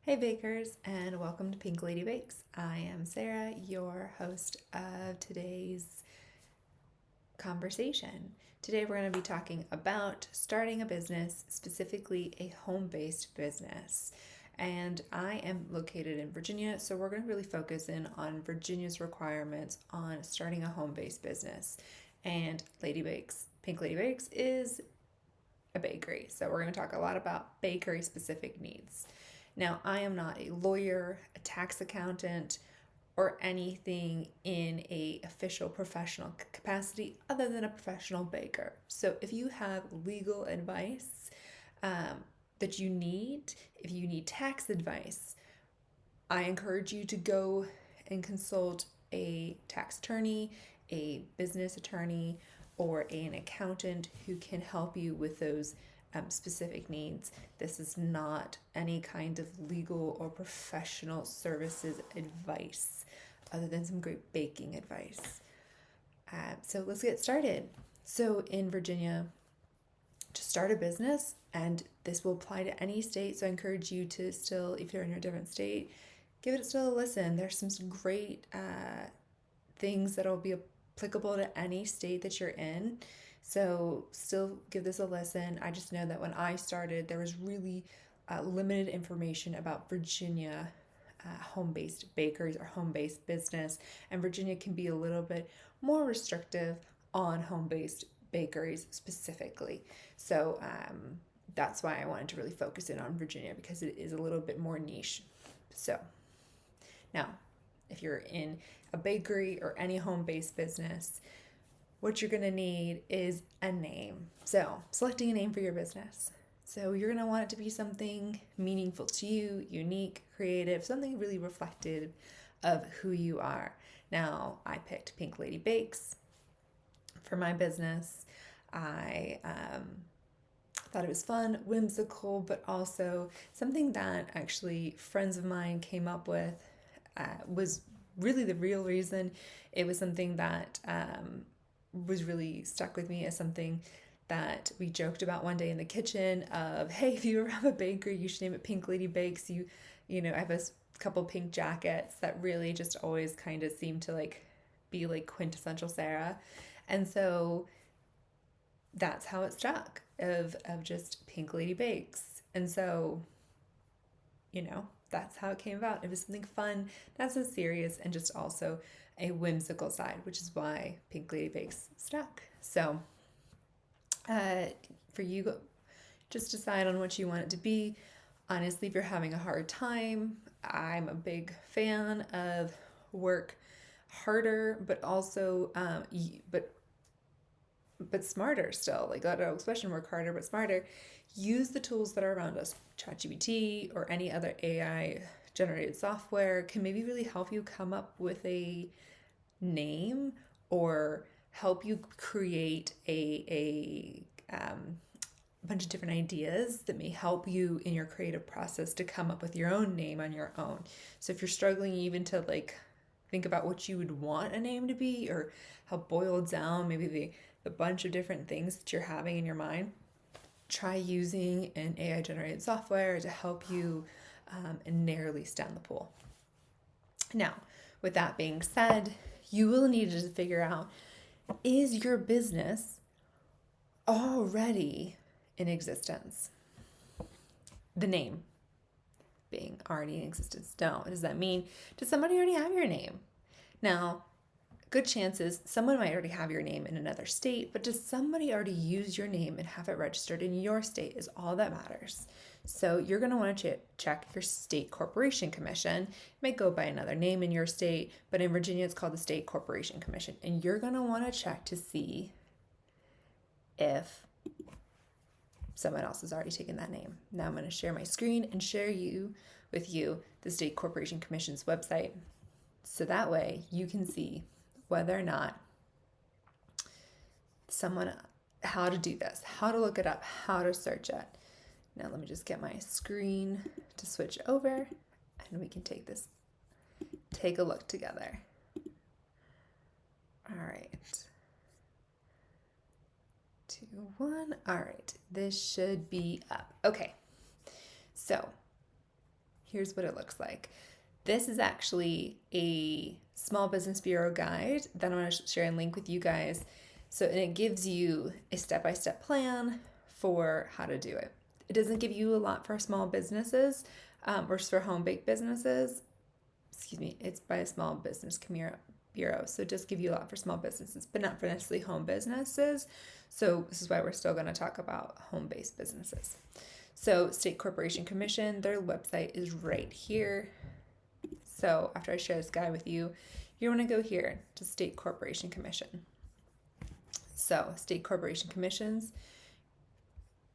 Hey bakers, and welcome to Pink Lady Bakes. I am Sarah, your host of today's conversation. Today we're going to be talking about starting a business, specifically a home-based business. And I am located in Virginia, so we're going to really focus in on Virginia's requirements on starting a home-based business. And Lady Bakes, Pink Lady Bakes is a bakery. So we're going to talk a lot about bakery specific needs. Now, I am not a lawyer, a tax accountant, or anything in a official professional capacity other than a professional baker. So if you have legal advice that you need, if you need tax advice, I encourage you to go and consult a tax attorney, a business attorney, or an accountant who can help you with those specific needs. This is not any kind of legal or professional services advice other than some great baking advice. So let's get started. So in Virginia, to start a business, and this will apply to any state, so I encourage you to still, if you're in a different state, give it still a listen. There's some great things that will be applicable to any state that you're in. So still give this a listen. I just know that when I started, there was really limited information about Virginia home-based bakeries or home-based business, and Virginia can be a little bit more restrictive on home-based bakeries specifically. So that's why I wanted to really focus in on Virginia, because it is a little bit more niche. So now, if you're in a bakery or any home-based business, what you're going to need is a name. So selecting a name for your business. So you're going to want it to be something meaningful to you, unique, creative, something really reflective of who you are. Now, I picked Pink Lady Bakes for my business. I thought it was fun, whimsical, but also something that actually friends of mine came up with. Was really the real reason. It was something that was really stuck with me as something that we joked about one day in the kitchen of, hey, if you ever have a bakery, you should name it Pink Lady Bakes. I have a couple pink jackets that really just always kind of seem to be like quintessential Sarah. And so that's how it stuck of just Pink Lady Bakes. And so, that's how it came about. It was something fun, not so serious, and just also a whimsical side, which is why Pink Lady Bakes stuck. So for you, just decide on what you want it to be. Honestly, if you're having a hard time, I'm a big fan of work harder, but also but smarter still. Like that expression, work harder but smarter. Use the tools that are around us. ChatGPT or any other AI generated software can maybe really help you come up with a name or help you create a bunch of different ideas that may help you in your creative process to come up with your own name on your own. So if you're struggling even to think about what you would want a name to be, or help boil down maybe the bunch of different things that you're having in your mind, try using an AI generated software to help you narrowly stem the pool. Now, with that being said, you will need to figure out, is your business already in existence? The name being already in existence. No, what does that mean? Does somebody already have your name? Now, good chances someone might already have your name in another state, but does somebody already use your name and have it registered in your state is all that matters. So you're going to want to check your state corporation commission. It may go by another name in your state, but in Virginia it's called the State Corporation Commission. And you're going to want to check to see if someone else has already taken that name. Now I'm going to share my screen and share with you the State Corporation Commission's website. So that way you can see whether or not how to do this, how to look it up, how to search it. Now let me just get my screen to switch over and we can take a look together. All right. 2, 1. All right, this should be up. Okay, so here's what it looks like. This is actually a small business bureau guide that I'm going to share and link with you guys. So, and it gives you a step-by-step plan for how to do it. It doesn't give you a lot for small businesses or for home-baked businesses. It's by a small business bureau. So it does give you a lot for small businesses, but not for necessarily home businesses. So this is why we're still going to talk about home-based businesses. So State Corporation Commission, their website is right here. So after I share this guide with you, you want to go here to State Corporation Commission. So State Corporation Commissions,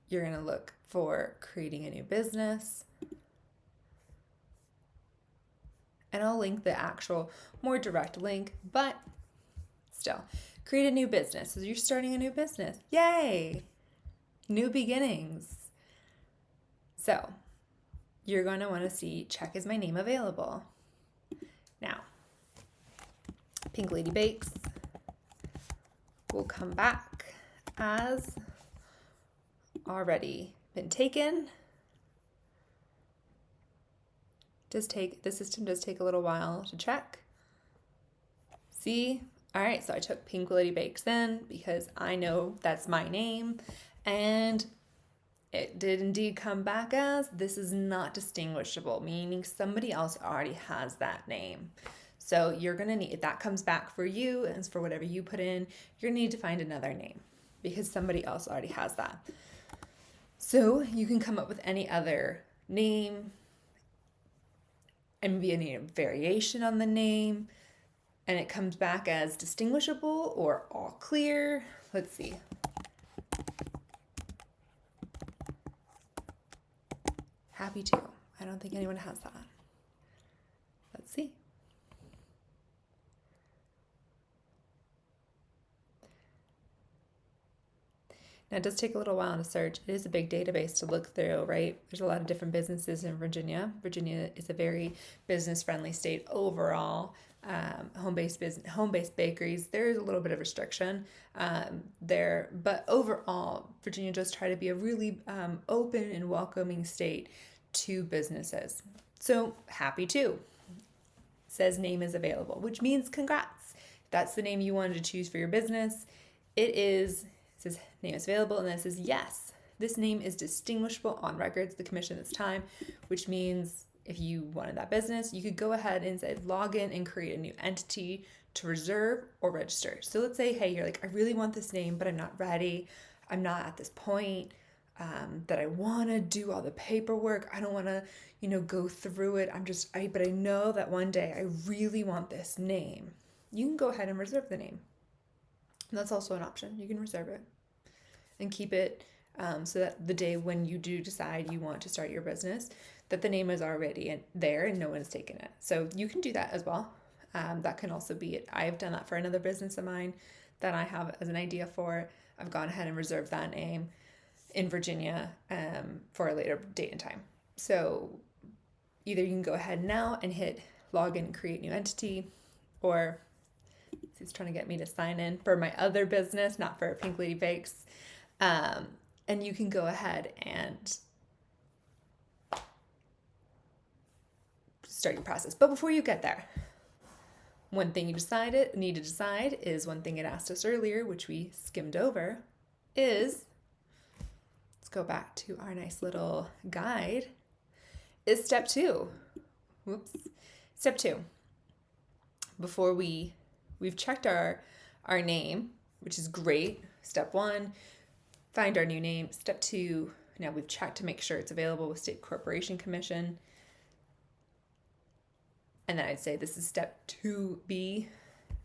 you're going to look for creating a new business. And I'll link the actual more direct link, but still, create a new business. So you're starting a new business. Yay! New beginnings. So you're going to want to see, check is my name available? Now, Pink Lady Bakes will come back as already been taken. The system does take a little while to check. See? All right, so I took Pink Lady Bakes in because I know that's my name, and it did indeed come back as this is not distinguishable, meaning somebody else already has that name. So you're going to need, if that comes back for you and for whatever you put in, you're going to need to find another name because somebody else already has that. So you can come up with any other name and maybe any variation on the name, and it comes back as distinguishable or all clear. Let's see. Happy to. I don't think anyone has that. Let's see. Now, it does take a little while to search. It is a big database to look through, right? There's a lot of different businesses in Virginia. Virginia is a very business-friendly state overall. Home-based bakeries, there is a little bit of restriction there, but overall, Virginia does try to be a really open and welcoming state to businesses. So, happy to. Says name is available, which means congrats. If that's the name you wanted to choose for your business, says name is available, and then it says yes, this name is distinguishable on records the commission this time, which means if you wanted that business, you could go ahead and say log in and create a new entity to reserve or register. So let's say, hey, you're like, I really want this name, but I'm not ready. I'm not at this point that I want to do all the paperwork. I don't want to, go through it. But I know that one day I really want this name. You can go ahead and reserve the name. And that's also an option. You can reserve it and keep it so that the day when you do decide you want to start your business, that the name is already there and no one's taken it. So you can do that as well. That can also be it. I've done that for another business of mine that I have as an idea for. I've gone ahead and reserved that name in Virginia for a later date and time. So either you can go ahead now and hit log in and create new entity, or he's trying to get me to sign in for my other business, not for Pink Lady Bakes. And you can go ahead and start your process. But before you get there, one thing you need to decide is one thing it asked us earlier, which we skimmed over, is, let's go back to our nice little guide, is step 2. Step 2. Before we've checked our name, which is great. Step 1, find our new name. Step 2, now we've checked to make sure it's available with State Corporation Commission. And then I'd say this is step 2B.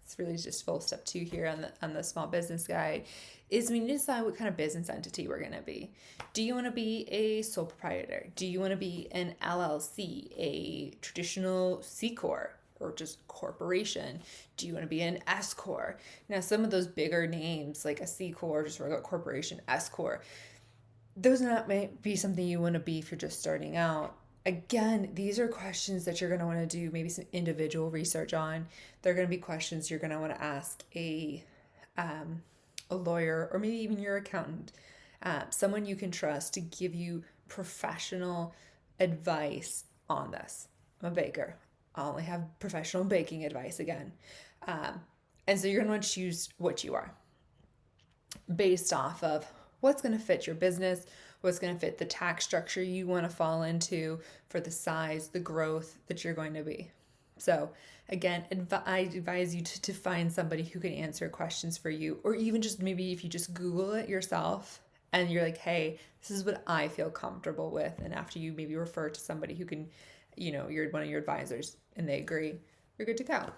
It's really just full step 2 here on the small business guide, is we need to decide what kind of business entity we're going to be. Do you want to be a sole proprietor? Do you want to be an LLC, a traditional C Corp, or just corporation? Do you want to be an S Corp? Now, some of those bigger names like a C Corp, just regular corporation, S Corp, those might be something you want to be if you're just starting out. Again, these are questions that you're going to want to do maybe some individual research on. They're going to be questions you're going to want to ask a lawyer, or maybe even your accountant, someone you can trust to give you professional advice on this. I'm a baker. I only have professional baking advice again. And so you're going to want to choose what you are based off of what's going to fit your business, what's going to fit the tax structure you want to fall into for the size, the growth that you're going to be. So again, I advise you to find somebody who can answer questions for you, or even just maybe if you just Google it yourself and you're like, hey, this is what I feel comfortable with. And after you maybe refer to somebody who can, you're one of your advisors and they agree, you're good to go.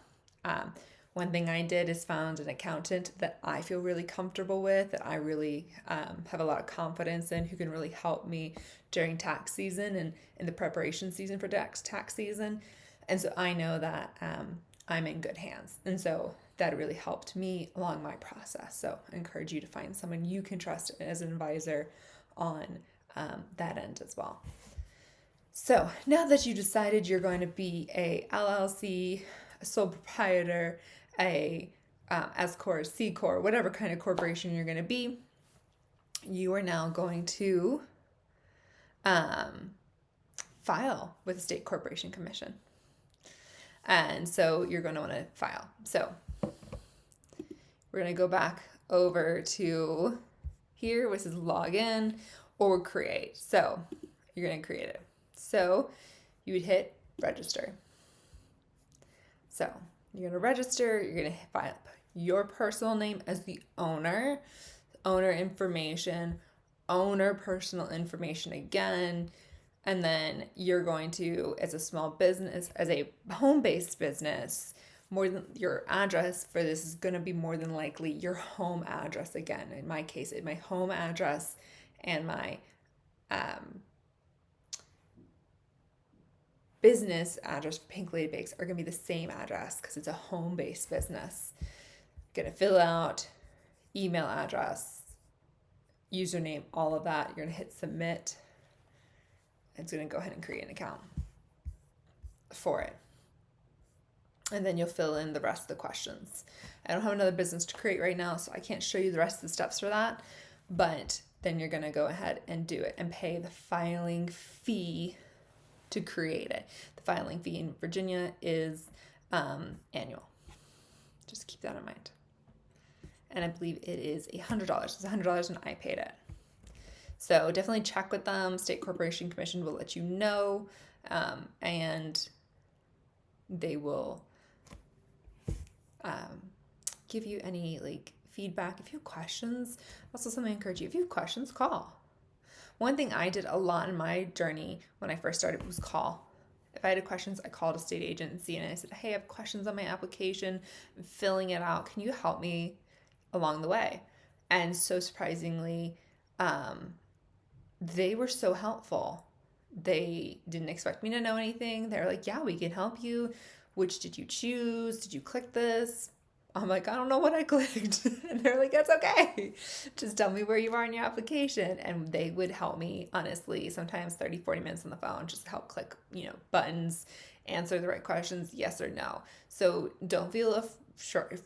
One thing I did is found an accountant that I feel really comfortable with, that I really have a lot of confidence in, who can really help me during tax season and in the preparation season for tax season. And so I know that I'm in good hands. And so that really helped me along my process. So I encourage you to find someone you can trust as an advisor on that end as well. So now that you decided you're going to be a LLC, a sole proprietor, a S Corp, C Corp, whatever kind of corporation you're going to be, you are now going to file with the State Corporation Commission. And so you're going to want to file. So we're going to go back over to here, which is login or create. So you're going to create it. So you would hit register. So you're going to register, you're going to file your personal name as the owner information, owner personal information again, and then you're going to, as a small business, as a home-based business, more than your address for this is going to be more than likely your home address again. In my case, my home address and my business address for Pink Lady Bakes are going to be the same address because it's a home-based business. Going to fill out email address, username, all of that. You're going to hit submit. It's going to go ahead and create an account for it. And then you'll fill in the rest of the questions. I don't have another business to create right now, so I can't show you the rest of the steps for that. But then you're going to go ahead and do it and pay the filing fee to create it. The filing fee in Virginia is annual. Just keep that in mind. And I believe it is $100. It's $100 when I paid it. So definitely check with them. State Corporation Commission will let you know, and they will give you any feedback. If you have questions, also something I encourage you, if you have questions, call. One thing I did a lot in my journey when I first started was call. If I had questions, I called a state agency and I said, hey, I have questions on my application, I'm filling it out. Can you help me along the way? And so surprisingly, they were so helpful. They didn't expect me to know anything. They're like, yeah, we can help you. Which did you choose? Did you click this? I'm like, I don't know what I clicked. And they're like, that's okay. Just tell me where you are in your application. And they would help me, honestly, sometimes 30, 40 minutes on the phone, just help click, buttons, answer the right questions, yes or no. So don't feel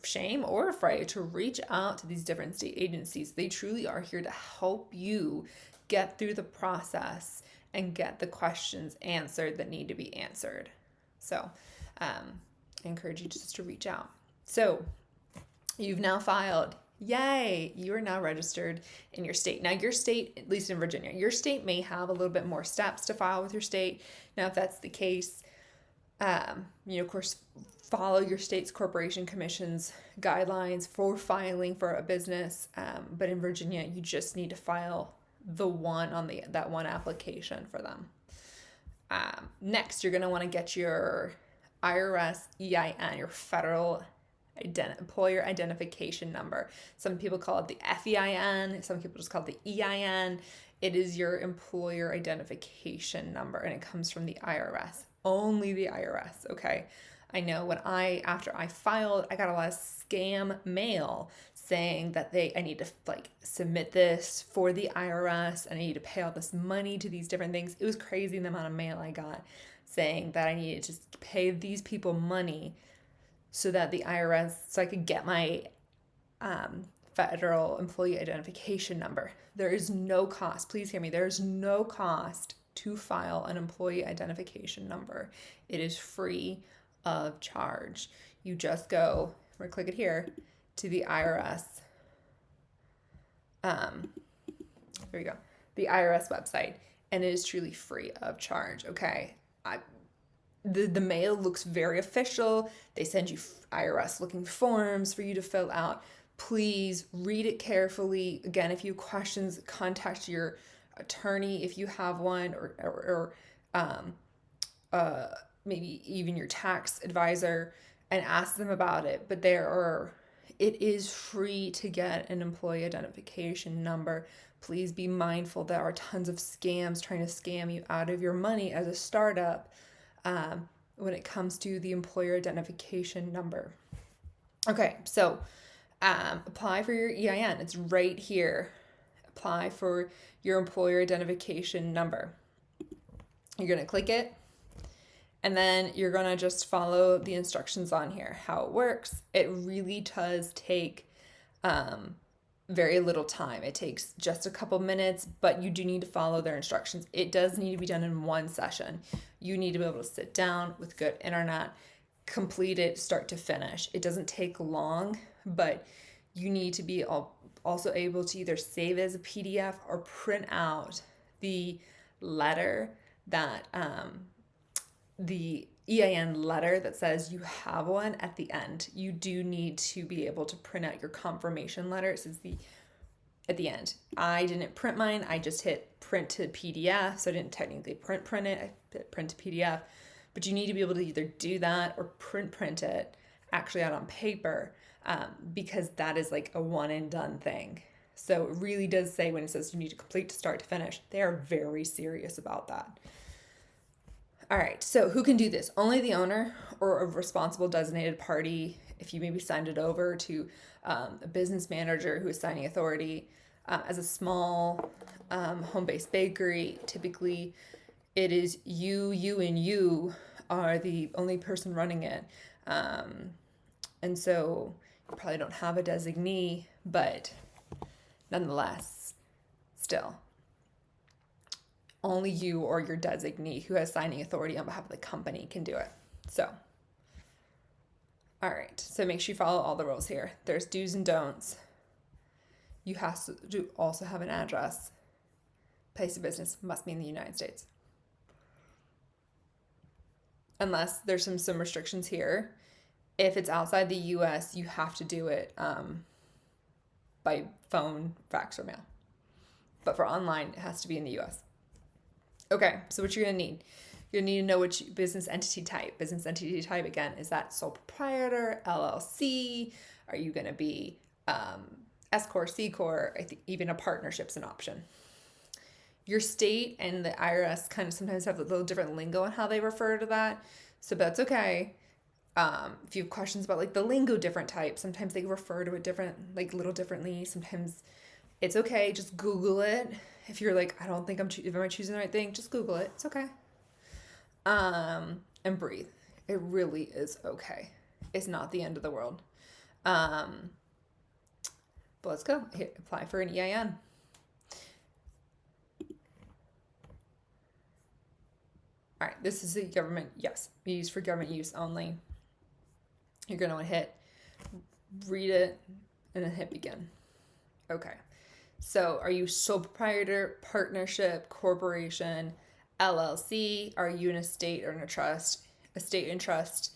shame or afraid to reach out to these different state agencies. They truly are here to help you get through the process and get the questions answered that need to be answered. So I encourage you just to reach out. So you've now filed. Yay! You are now registered in your state. Now your state, at least in Virginia, your state may have a little bit more steps to file with your state. Now if that's the case, of course, follow your state's corporation commission's guidelines for filing for a business. But in Virginia, you just need to file the one on that one application for them. Next, you're going to want to get your IRS EIN, your federal employer identification number. Some people call it the FEIN. Some people just call it the EIN. It is your employer identification number, and it comes from the IRS. Only the IRS, okay? I know after I filed, I got a lot of scam mail saying that I need to submit this for the IRS and I need to pay all this money to these different things. It was crazy the amount of mail I got saying that I needed to pay these people money so that the IRS, so I could get my federal employee identification number. There is no cost. Please hear me. There is no cost to file an employee identification number. It is free of charge. You just go, we're gonna click it here, to the IRS. There you go, the IRS website, and it is truly free of charge. Okay, the mail looks very official. They send you IRS looking forms for you to fill out. Please read it carefully. Again, if you have questions, contact your attorney if you have one, or maybe even your tax advisor, and ask them about it. But it is free to get an employee identification number. Please be mindful. There are tons of scams trying to scam you out of your money as a startup when it comes to the employer identification number. Okay, so apply for your EIN. It's right here. Apply for your employer identification number. You're going to click it, and then you're going to just follow the instructions on here, how it works. It really does take very little time. It takes just a couple minutes, but you do need to follow their instructions. It does need to be done in one session. You need to be able to sit down with good internet, complete it start to finish. It doesn't take long, but you need to be also able to either save it as a PDF or print out the letter that the EIN letter that says you have one at the end. You do need to be able to print out your confirmation letter. It says at the end. I didn't print mine. I just hit print to PDF, so I didn't technically print it. I hit print to PDF. But you need to be able to either do that or print it actually out on paper, because that is like a one and done thing. So it really does say, when it says you need to complete to start to finish, they are very serious about that. All right, so who can do this? Only the owner or a responsible designated party. If you maybe signed it over to a business manager who is signing authority. As a small home-based bakery, typically it is you, and you are the only person running it. And so you probably don't have a designee, but nonetheless, still, only you or your designee who has signing authority on behalf of the company can do it. So, all right. So make sure you follow all the rules here. There's do's and don'ts. You have to also have an address. Place of business must be in the United States. Unless there's some restrictions here. If it's outside the U.S., you have to do it by phone, fax, or mail. But for online, it has to be in the U.S. Okay, so what you're going to need. You're going to need to know which business entity type. Business entity type, again, is that sole proprietor, LLC? Are you going to be S Corp, C Corp? I think even a partnership's an option. Your state and the IRS kind of sometimes have a little different lingo on how they refer to that. So that's okay. If you have questions about like the lingo different types, sometimes they refer to it different, like a little differently. Sometimes it's okay. Just Google it. If you're like, I don't think am I choosing the right thing, just Google it. It's okay. And breathe. It really is okay. It's not the end of the world. But let's go. Hit apply for an EIN. All right, this is a government, yes, used for government use only. You're going to want to hit read it and then hit begin. Okay. So are you sole proprietor, partnership, corporation, LLC? Are you an estate or in a trust? Estate and trust.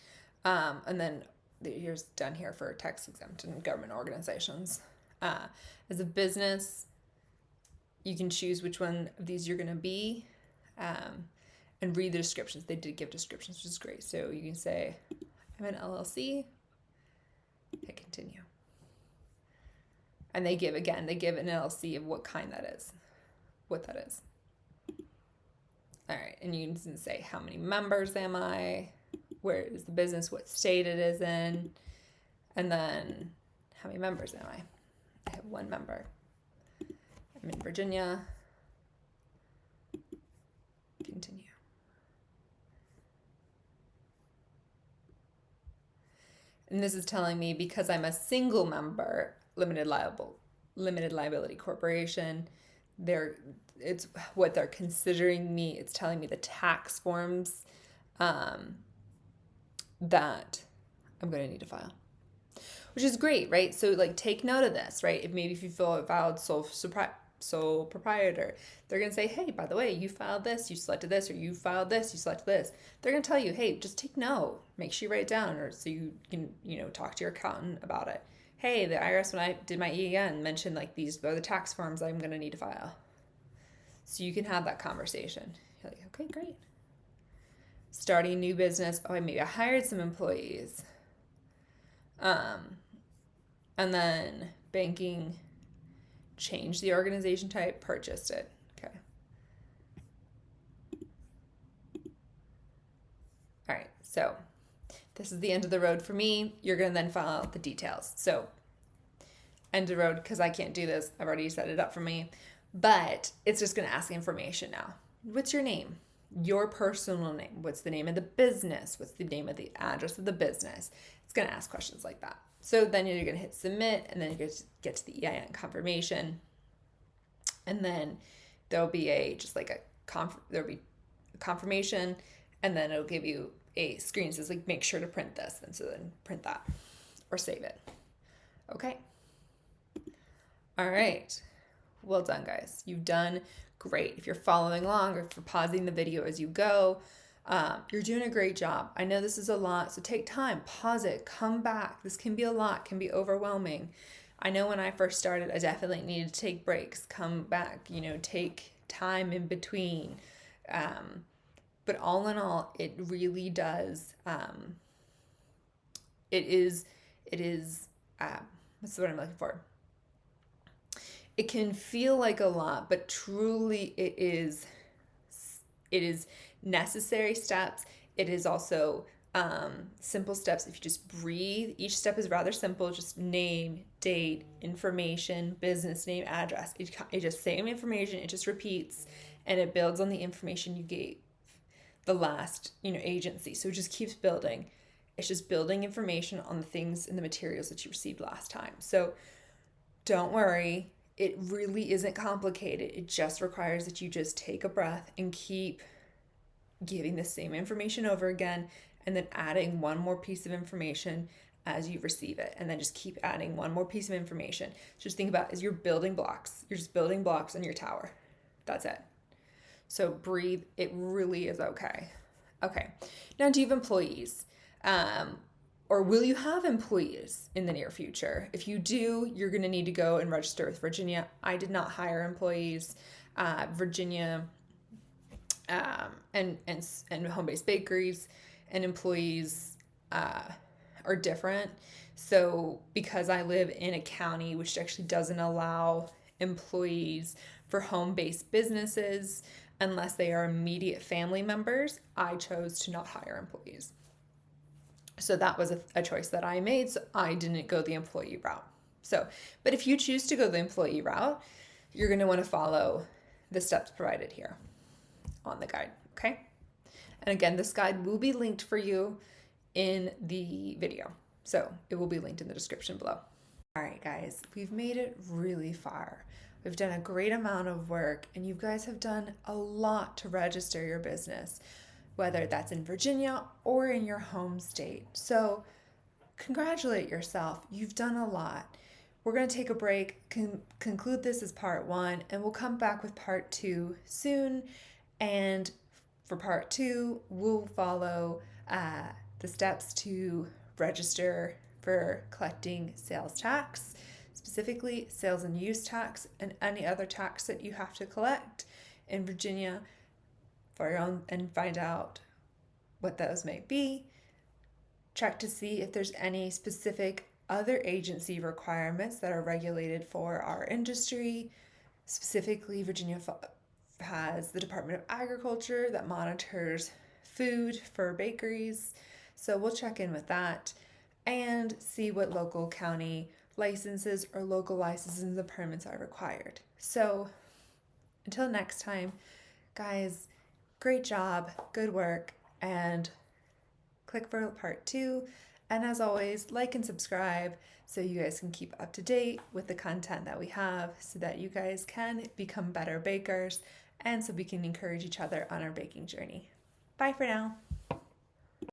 And then here's down here for tax exempt and government organizations. As a business, you can choose which one of these you're going to be, and read the descriptions. They did give descriptions, which is great. So you can say, I'm an LLC, hit continue. And they give an LLC of what kind that is, what that is. All right, and you can say, how many members am I? Where is the business? What state it is in? And then, how many members am I? I have one member. I'm in Virginia. Continue. And this is telling me because I'm a single member, limited liability corporation, it's what they're considering me. It's telling me the tax forms that I'm going to need to file, which is great, right? So like take note of this, right? If you feel a valid sole proprietor, they're going to say, hey, by the way, you filed this, you selected this, or you filed this, you selected this. They're going to tell you, hey, just take note, make sure you write it down, or so you can, talk to your accountant about it. Hey, the IRS, when I did my EIN, mentioned like these are the tax forms I'm going to need to file. So you can have that conversation. You're like, okay, great. Starting a new business. Oh, maybe I hired some employees. And then banking, changed the organization type, purchased it. Okay. All right. So this is the end of the road for me. You're going to then fill out the details. So end of the road, because I can't do this. I've already set it up for me. But it's just going to ask information now. What's your name? Your personal name. What's the name of the business? What's the name of the address of the business? It's going to ask questions like that. So then you're going to hit submit, and then you get to the EIN confirmation. And then there'll be there'll be a confirmation, and then it'll give you a screen that says like, make sure to print this. And so then print that or save it. Okay. All right. Well done, guys. You've done great. If you're following along or if you're pausing the video as you go, you're doing a great job. I know this is a lot, so take time, pause it, come back. This can be a lot, can be overwhelming. I know when I first started, I definitely needed to take breaks, come back, take time in between. But all in all, it really does. It is, what's the word I'm looking for? It can feel like a lot, but truly it is necessary steps. It is also simple steps. If you just breathe, each step is rather simple. Just name, date, information, business name, address. It just same information. It just repeats, and it builds on the information you gave the last agency. So it just keeps building. It's just building information on the things and the materials that you received last time. So don't worry. It really isn't complicated. It just requires that you just take a breath and keep giving the same information over again, and then adding one more piece of information as you receive it, and then just keep adding one more piece of information. Just think about it as you're building blocks. You're just building blocks on your tower. That's it. So breathe. It really is okay. Okay. Now, do you have employees? Or will you have employees in the near future? If you do, you're going to need to go and register with Virginia. I did not hire employees. Virginia and home-based bakeries and employees are different. So because I live in a county which actually doesn't allow employees for home-based businesses unless they are immediate family members, I chose to not hire employees. So that was a choice that I made. So I didn't go the employee route. But if you choose to go the employee route, you're going to want to follow the steps provided here on the guide. Okay. And again, this guide will be linked for you in the video. So it will be linked in the description below. All right, guys, we've made it really far. We've done a great amount of work, and you guys have done a lot to register your business, whether that's in Virginia or in your home state. So congratulate yourself. You've done a lot. We're going to take a break, conclude this as part 1, and we'll come back with part 2 soon. And for part 2, we'll follow the steps to register for collecting sales tax, specifically sales and use tax, and any other tax that you have to collect in Virginia for your own, and find out what those may be. Check to see if there's any specific other agency requirements that are regulated for our industry. Specifically, Virginia has the Department of Agriculture that monitors food for bakeries. So we'll check in with that and see what local county licenses or local licenses and permits are required. So until next time, guys, great job, good work, and click for part 2, And as always, like and subscribe so you guys can keep up to date with the content that we have so that you guys can become better bakers and so we can encourage each other on our baking journey. Bye for now.